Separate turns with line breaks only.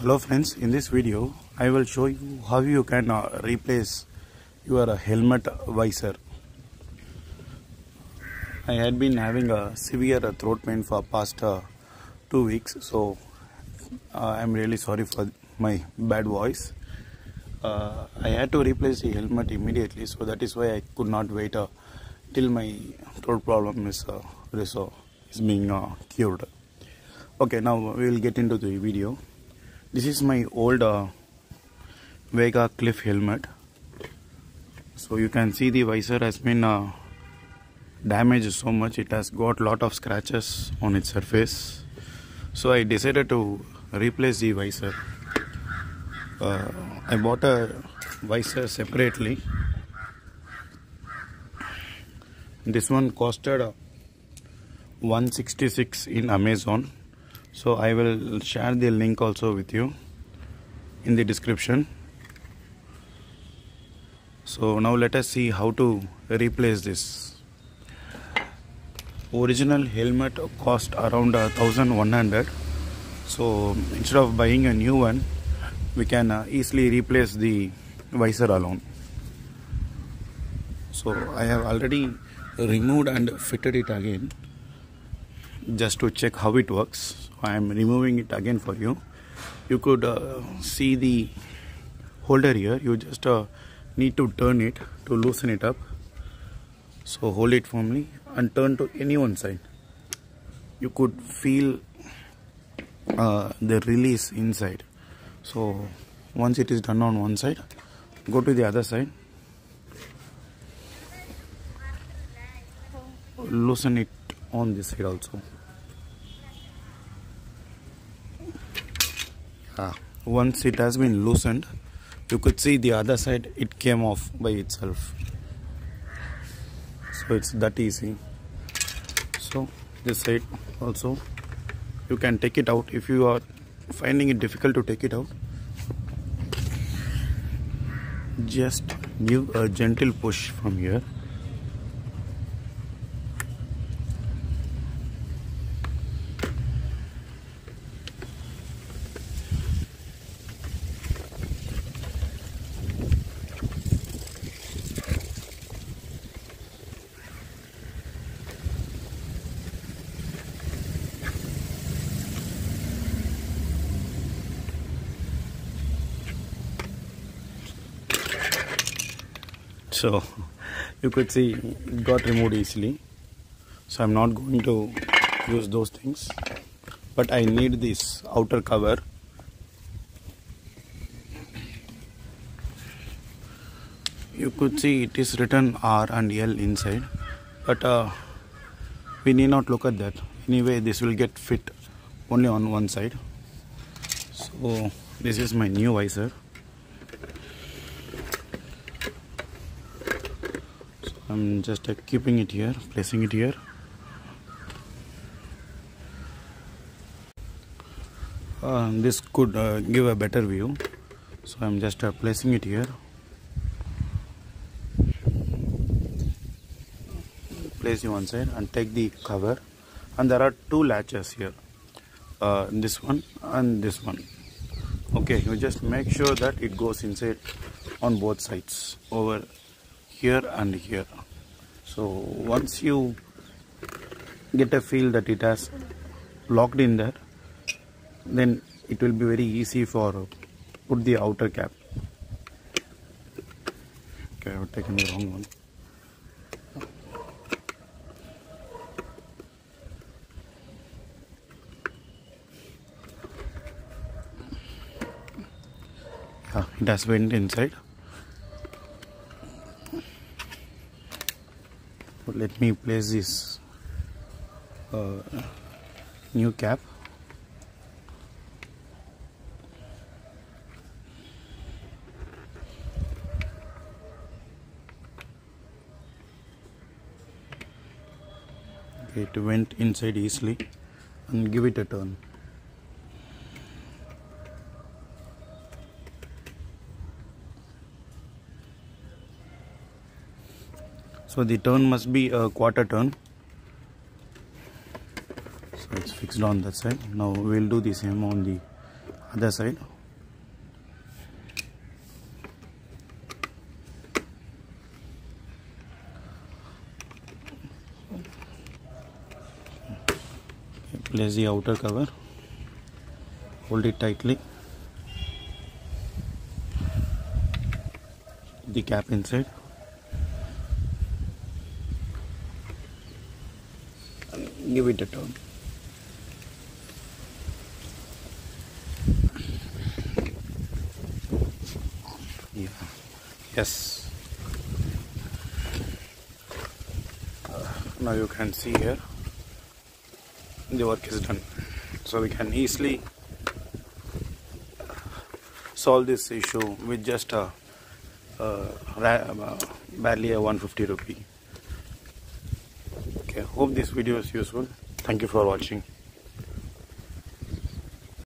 Hello friends, in this video I will show you how you can replace your helmet visor. I had been having a severe throat pain for past 2 weeks, so I'm really sorry for my bad voice. I had to replace the helmet immediately, so that is why I could not wait till my throat problem is being cured. Okay, now we will get into the video. This is my old Vega cliff helmet. So you can see the visor has been damaged so much. It has got lot of scratches on its surface. So I decided to replace the visor. I bought a visor separately. This one costed $166 in Amazon. So I will share the link also with you in the description. So now let us see how to replace this. Original helmet cost around 1100. So instead of buying a new one, we can easily replace the visor alone. So I have already removed and fitted it again, just to check how it works. I am removing it again for you. You could see the holder here. You just need to turn it to loosen it up. So hold it firmly and turn to any one side. You could feel the release inside. So once it is done on one side, go to the other side. Loosen it on this side also. Once it has been loosened, you could see the other side, it came off by itself. So it's that easy. So this side also, you can take it out. If you are finding it difficult to take it out, just give a gentle push from here. So you could see it got removed easily. So I'm not going to use those things, but I need this outer cover. You could see it is written R and L inside, but we need not look at that. Anyway, this will get fit only on one side. So this is my new visor. I'm just keeping it here, placing it here. This could give a better view. So I'm just placing it here. Place it one side and take the cover. And there are two latches here. This one and this one. Okay, you just make sure that it goes inside on both sides, over here and here. So once you get a feel that it has locked in there, then it will be very easy for put the outer cap. Okay, I've taken the wrong one. Yeah, it has went inside. Let me place this new cap. Okay, it went inside easily, and give it a turn. So the turn must be a quarter turn. So it's fixed on that side. Now we'll do the same on the other side. Place the outer cover, hold it tightly, the cap inside, and give it a turn. Yeah. Yes. Now you can see here the work is done, so we can easily solve this issue with just barely a 150 rupee. Okay, hope this video is useful. Thank you for watching.